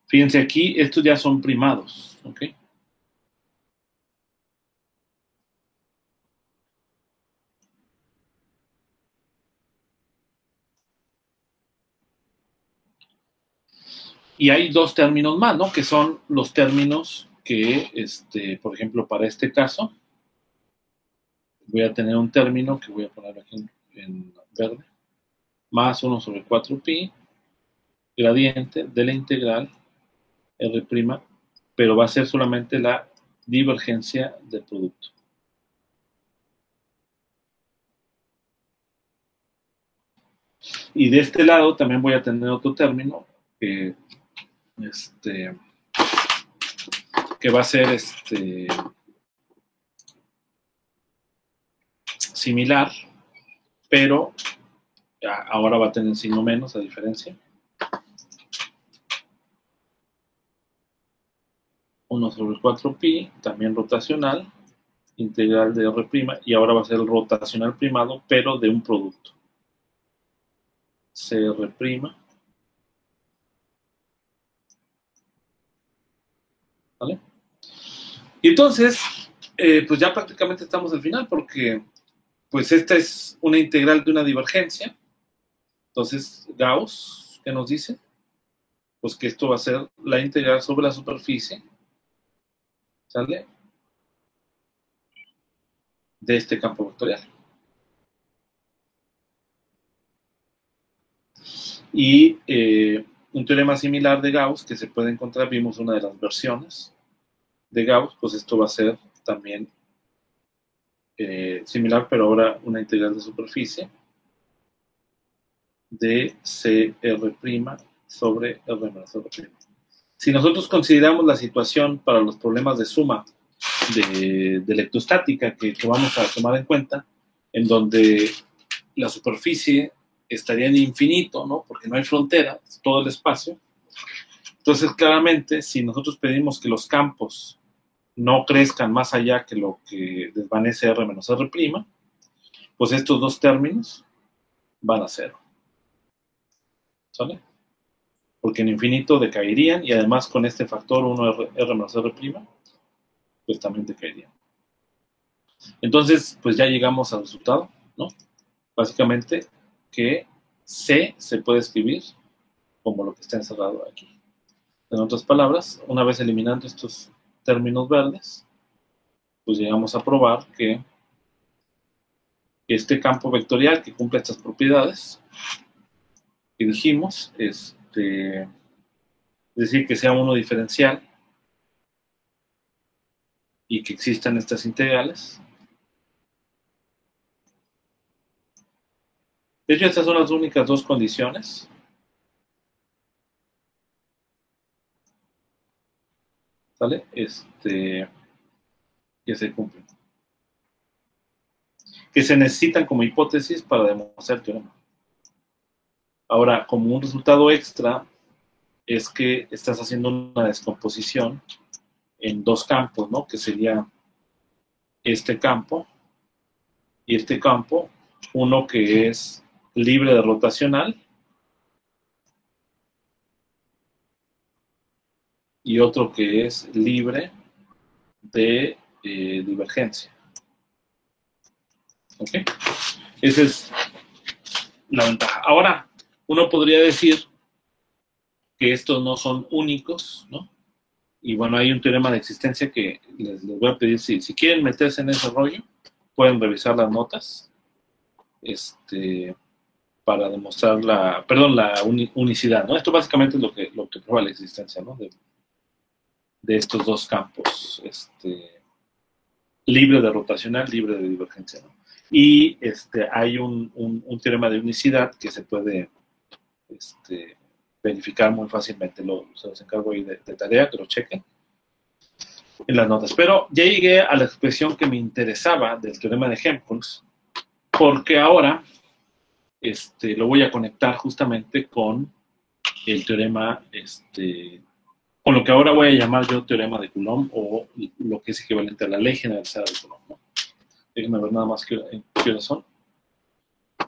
Fíjense aquí, estos ya son primados, ¿ok? Y hay dos términos más, ¿no? Que son los términos que, por ejemplo, para este caso, voy a tener un término que voy a poner aquí en verde, más 1 sobre 4pi, gradiente de la integral R', pero va a ser solamente la divergencia del producto. Y de este lado también voy a tener otro término que va a ser similar, pero ahora va a tener signo menos a diferencia. 1 sobre 4pi, también rotacional, integral de R', y ahora va a ser el rotacional primado, pero de un producto. CR'. ¿Vale? Y entonces, pues ya prácticamente estamos al final, porque pues esta es una integral de una divergencia. Entonces, Gauss, ¿qué nos dice? Pues que esto va a ser la integral sobre la superficie, ¿sale? De este campo vectorial. Y un teorema similar de Gauss que se puede encontrar, vimos una de las versiones, de Gauss, pues esto va a ser también similar, pero ahora una integral de superficie de CR' sobre R menos R'. Si nosotros consideramos la situación para los problemas de suma de electrostática que vamos a tomar en cuenta, en donde la superficie estaría en infinito, ¿no? Porque no hay frontera, es todo el espacio. Entonces, claramente, si nosotros pedimos que los campos no crezcan más allá que lo que desvanece R menos R', pues estos dos términos van a cero. ¿Sale? Porque en infinito decaerían y además con este factor 1 R menos R', pues también decaerían. Entonces, pues ya llegamos al resultado, ¿no? Básicamente que C se puede escribir como lo que está encerrado aquí. En otras palabras, una vez eliminando estos términos verdes, pues llegamos a probar que este campo vectorial que cumple estas propiedades que dijimos, es decir, que sea uno diferencial y que existan estas integrales. De hecho, estas son las únicas dos condiciones. ¿Sale? Que se cumplen. Que se necesitan como hipótesis para demostrar el teorema. Ahora, como un resultado extra, es que estás haciendo una descomposición en dos campos, ¿no? Que sería este campo y este campo, uno que es libre de rotacional y otro que es libre de divergencia. ¿Ok? Esa es la ventaja. Ahora, uno podría decir que estos no son únicos, ¿no? Y bueno, hay un teorema de existencia que les voy a pedir, si quieren meterse en ese rollo, pueden revisar las notas para demostrar la unicidad, ¿no? Esto básicamente es lo que prueba la existencia, ¿no? De estos dos campos, libre de rotacional, libre de divergencia, ¿no? Y hay un teorema de unicidad que se puede verificar muy fácilmente. Se los encargo ahí de tarea, que lo chequen en las notas. Pero ya llegué a la expresión que me interesaba del teorema de Helmholtz, porque ahora lo voy a conectar justamente con el teorema, con lo que ahora voy a llamar yo teorema de Coulomb, o lo que es equivalente a la ley generalizada de Coulomb, ¿no? Déjenme ver nada más qué horas son.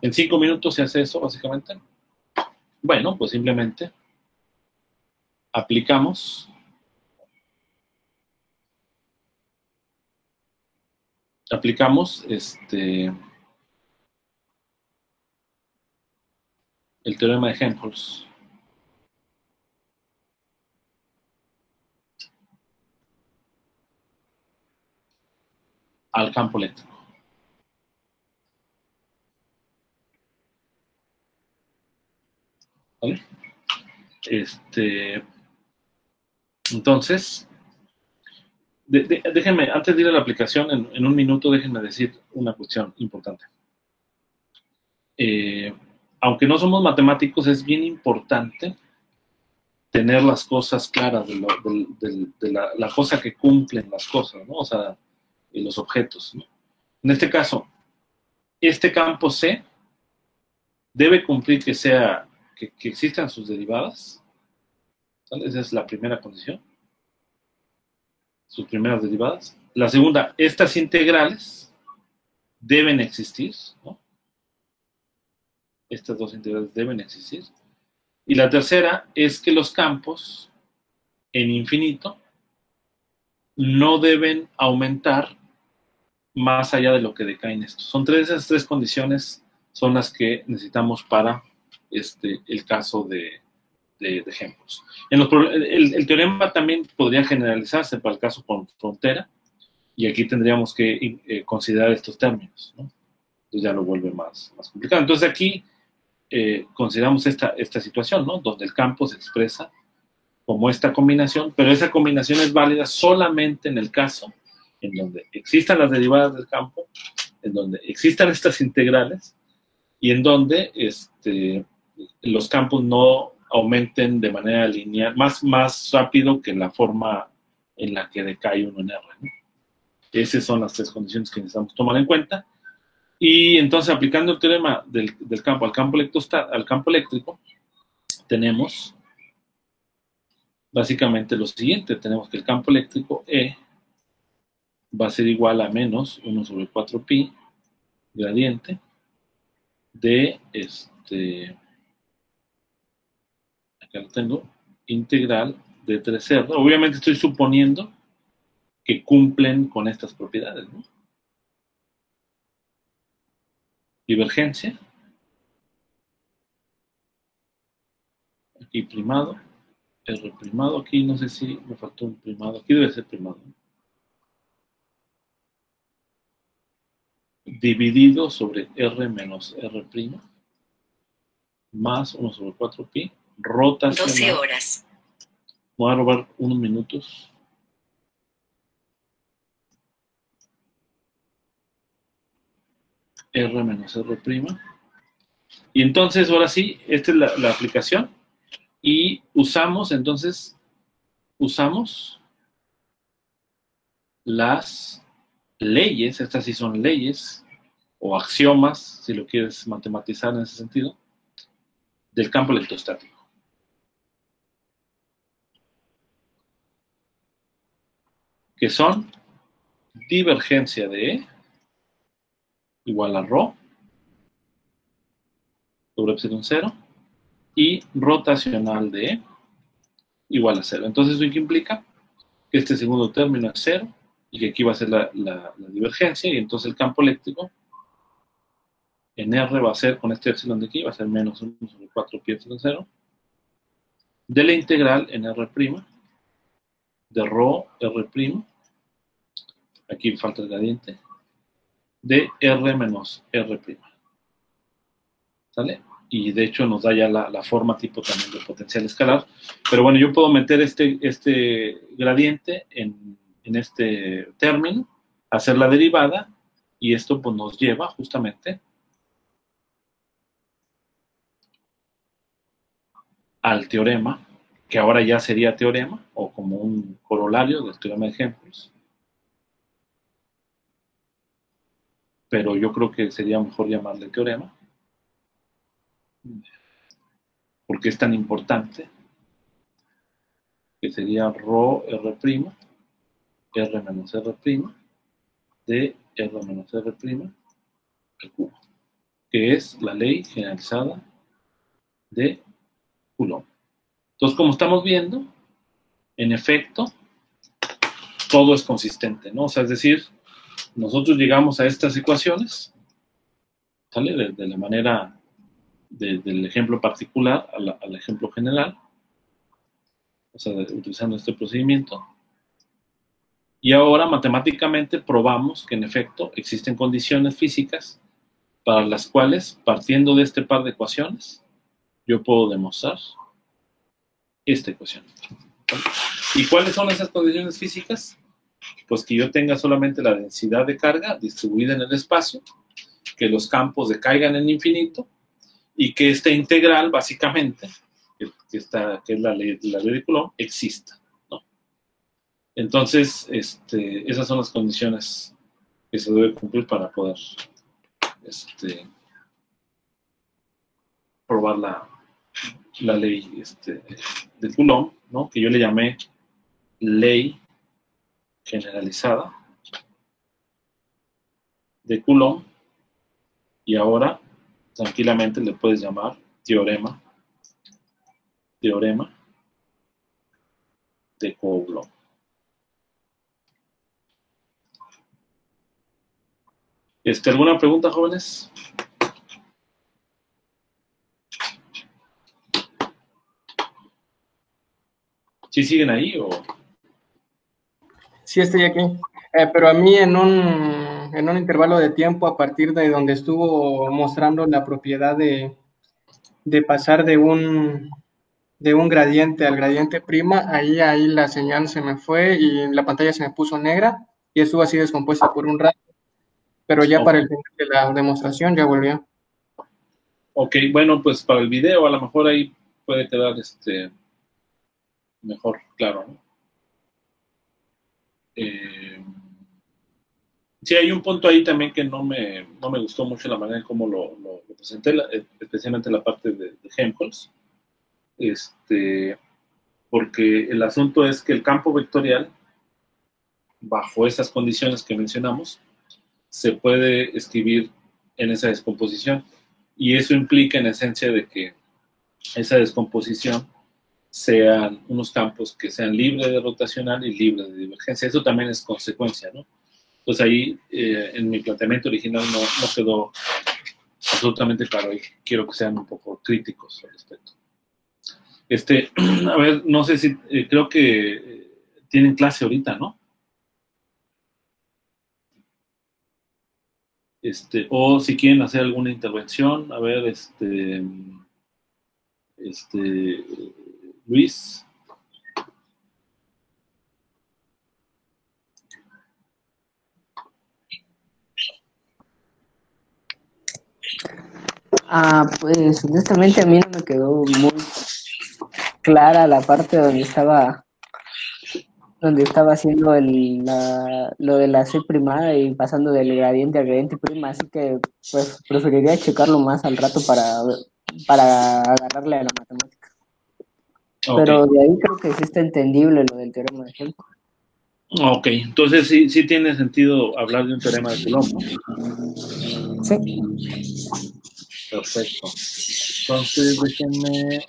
En 5 minutos se hace eso, básicamente. Bueno, pues simplemente aplicamos el teorema de Helmholtz. Al campo eléctrico. ¿Vale? Entonces, déjenme, antes de ir a la aplicación, en un minuto, déjenme decir una cuestión importante. Aunque no somos matemáticos, es bien importante tener las cosas claras de la cosa que cumplen las cosas, ¿no? O sea, los objetos, ¿no? En este caso, este campo C debe cumplir que existan sus derivadas, ¿vale? Esa es la primera condición, sus primeras derivadas. La segunda, estas integrales deben existir, ¿no? Estas dos integrales deben existir. Y la tercera es que los campos en infinito no deben aumentar más allá de lo que decaen estos. Son esas tres condiciones son las que necesitamos para el caso de ejemplos. El teorema también podría generalizarse para el caso con frontera, y aquí tendríamos que considerar estos términos, ¿no? Entonces ya lo vuelve más complicado. Entonces aquí consideramos esta situación, ¿no? Donde el campo se expresa como esta combinación, pero esa combinación es válida solamente en el caso en donde existan las derivadas del campo, en donde existan estas integrales y en donde los campos no aumenten de manera lineal, más rápido que la forma en la que decae uno en R, ¿no? Esas son las tres condiciones que necesitamos tomar en cuenta. Y entonces, aplicando el teorema del campo al campo eléctrico, tenemos básicamente lo siguiente. Tenemos que el campo eléctrico E va a ser igual a menos 1 sobre 4pi gradiente de acá lo tengo, integral de 3R. Obviamente estoy suponiendo que cumplen con estas propiedades, ¿no? Divergencia, aquí primado, R primado, aquí no sé si me faltó un primado, aquí debe ser primado, ¿no? Dividido sobre R menos R prima, más 1 sobre 4pi, rotacional. 12 horas. Voy a robar unos minutos. R menos R prima. Y entonces, ahora sí, esta es la aplicación. Y usamos las leyes, estas sí son leyes, o axiomas, si lo quieres matematizar en ese sentido, del campo electrostático. Que son divergencia de E igual a ρ sobre epsilon 0 y rotacional de E igual a 0. Entonces, ¿eso qué implica? Que este segundo término es 0 y que aquí va a ser la divergencia, y entonces el campo eléctrico en R va a ser, con este epsilon de aquí, va a ser menos 1 sobre 4 pi epsilon 0 de la integral en R', de ρ R', aquí falta el gradiente, de R menos R'. ¿Sale? Y de hecho nos da ya la forma tipo también de potencial escalar. Pero bueno, yo puedo meter este gradiente en este término, hacer la derivada, y esto pues nos lleva justamente al teorema, que ahora ya sería teorema, o como un corolario del teorema de Helmholtz. Pero yo creo que sería mejor llamarle teorema, porque es tan importante, que sería ρ R', R menos R', de R menos R' al cubo, que es la ley generalizada de Coulomb. Entonces, como estamos viendo, en efecto, todo es consistente, ¿no? O sea, es decir, nosotros llegamos a estas ecuaciones, ¿sale? De la manera del ejemplo particular al ejemplo general, o sea, utilizando este procedimiento. Y ahora, matemáticamente, probamos que, en efecto, existen condiciones físicas para las cuales, partiendo de este par de ecuaciones, yo puedo demostrar esta ecuación. ¿Y cuáles son esas condiciones físicas? Pues que yo tenga solamente la densidad de carga distribuida en el espacio, que los campos decaigan en infinito, y que esta integral, básicamente, que es la ley de Coulomb, exista, ¿no? Entonces, esas son las condiciones que se debe cumplir para poder probar la ley de Coulomb, ¿no? Que yo le llamé ley generalizada de Coulomb, y ahora tranquilamente le puedes llamar teorema de Coulomb. ¿Alguna pregunta, jóvenes? ¿Sí siguen ahí o...? Sí, estoy aquí. Pero a mí en un intervalo de tiempo, a partir de donde estuvo mostrando la propiedad de pasar de un de un gradiente al gradiente prima, ahí la señal se me fue y la pantalla se me puso negra y estuvo así descompuesta por un rato, pero ya Ok, para el final de la demostración ya volvió. ok, bueno, pues para el video a lo mejor ahí puede quedar mejor, claro, ¿no? Eh, sí, hay un punto ahí también que no me gustó mucho la manera en cómo lo presenté, especialmente la parte de Helmholtz, porque el asunto es que el campo vectorial, bajo esas condiciones que mencionamos, se puede escribir en esa descomposición. Y eso implica en esencia de que esa descomposición sean unos campos que sean libres de rotacional y libres de divergencia. Eso también es consecuencia, ¿no? Pues ahí en mi planteamiento original no quedó absolutamente claro y quiero que sean un poco críticos al respecto. A ver, no sé si, creo que tienen clase ahorita, ¿no? O si quieren hacer alguna intervención, a ver, este, Luis. Pues honestamente a mí no me quedó muy clara la parte donde estaba haciendo lo de la C primada y pasando del gradiente al gradiente prima, así que pues preferiría checarlo más al rato para agarrarle a la matemática. Ok, Pero de ahí creo que sí está entendible lo del teorema de Helmholtz. ok, entonces sí tiene sentido hablar de un teorema de Coulomb, ¿no? Sí. Perfecto. Entonces, déjenme.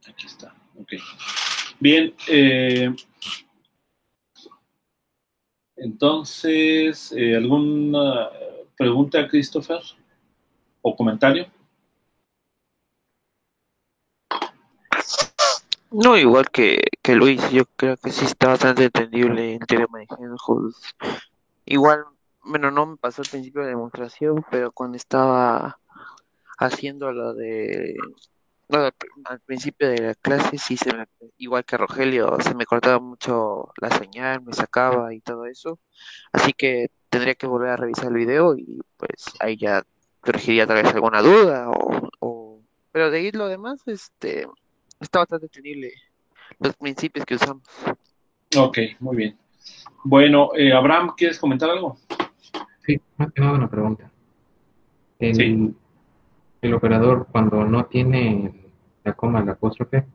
Aquí está. Ok. Bien. Entonces, ¿alguna pregunta, Christopher? ¿O comentario? No, igual que Luis, yo creo que sí está bastante entendible en teorema de Helmholtz. Igual, bueno, no me pasó al principio de la demostración, pero cuando estaba haciendo al principio de la clase, igual que Rogelio, se me cortaba mucho la señal, me sacaba y todo eso. Así que tendría que volver a revisar el video y pues ahí ya surgiría tal vez alguna duda pero de ahí lo demás, está bastante entendible los principios que usamos. Ok, muy bien. Bueno, Abraham, ¿quieres comentar algo? Sí, más que nada una pregunta. Sí. El operador, cuando no tiene la coma, la apóstrofe,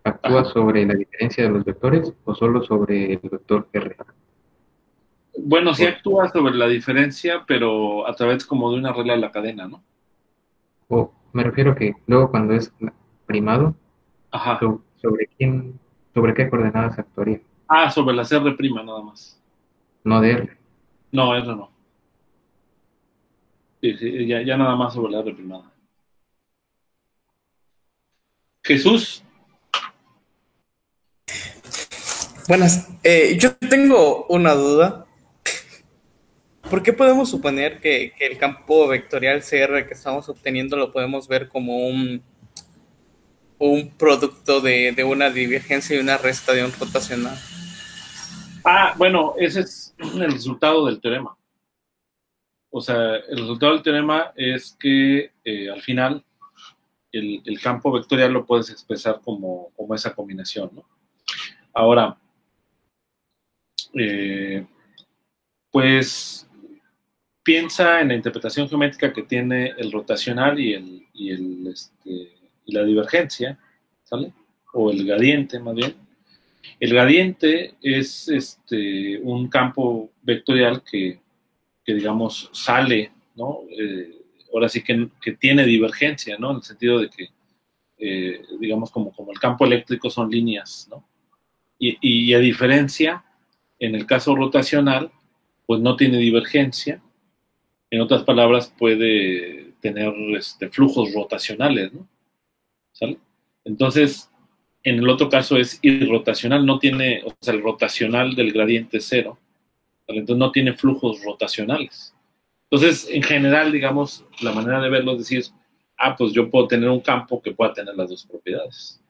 ¿actúa Ajá. sobre la diferencia de los vectores o solo sobre el vector R? Bueno, sí Por- actúa sobre la diferencia, pero a través como de una regla de la cadena, ¿no? o me refiero a que luego cuando es primado, Ajá. ¿sobre quién, sobre qué coordenadas actuaría? Ah, sobre la R prima nada más. No de R. No, R no. Sí, sí, ya nada más sobre la R primada. Jesús. Buenas, yo tengo una duda. ¿Por qué podemos suponer que el campo vectorial CR que estamos obteniendo lo podemos ver como un producto de una divergencia y una resta de un rotacional? Ah, bueno, ese es el resultado del teorema. O sea, el resultado del teorema es que al final el campo vectorial lo puedes expresar como esa combinación, ¿no? Ahora, eh, pues piensa en la interpretación geométrica que tiene el rotacional y la divergencia, ¿sale? O el gradiente, más bien. El gradiente es un campo vectorial que digamos, sale, ¿no? Ahora sí que tiene divergencia, ¿no? En el sentido de que, digamos, como el campo eléctrico son líneas, ¿no? Y a diferencia, en el caso rotacional, pues no tiene divergencia. En otras palabras, puede tener flujos rotacionales, ¿no? ¿Sale? Entonces, en el otro caso es irrotacional, no tiene, o sea, el rotacional del gradiente es cero, ¿vale? Entonces no tiene flujos rotacionales. Entonces, en general, digamos, la manera de verlo es decir, pues yo puedo tener un campo que pueda tener las dos propiedades.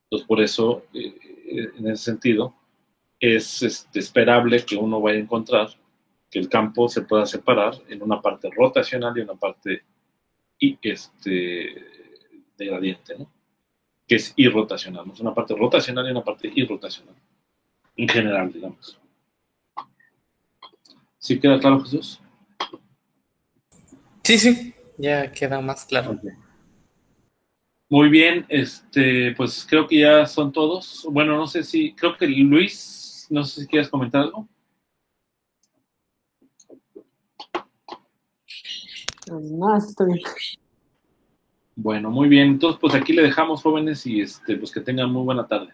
Entonces, por eso, en ese sentido, es esperable que uno vaya a encontrar que el campo se pueda separar en una parte rotacional y una parte de gradiente, ¿no? Que es irrotacional, ¿no? Es una parte rotacional y una parte irrotacional, en general, digamos. ¿Sí queda claro, Jesús? Sí, ya queda más claro. Okay. Muy bien, pues creo que ya son todos. Bueno, no sé si, creo que Luis, no sé si quieres comentar algo. No, estoy bien. Bueno, muy bien. Entonces, pues aquí le dejamos, jóvenes, y pues que tengan muy buena tarde.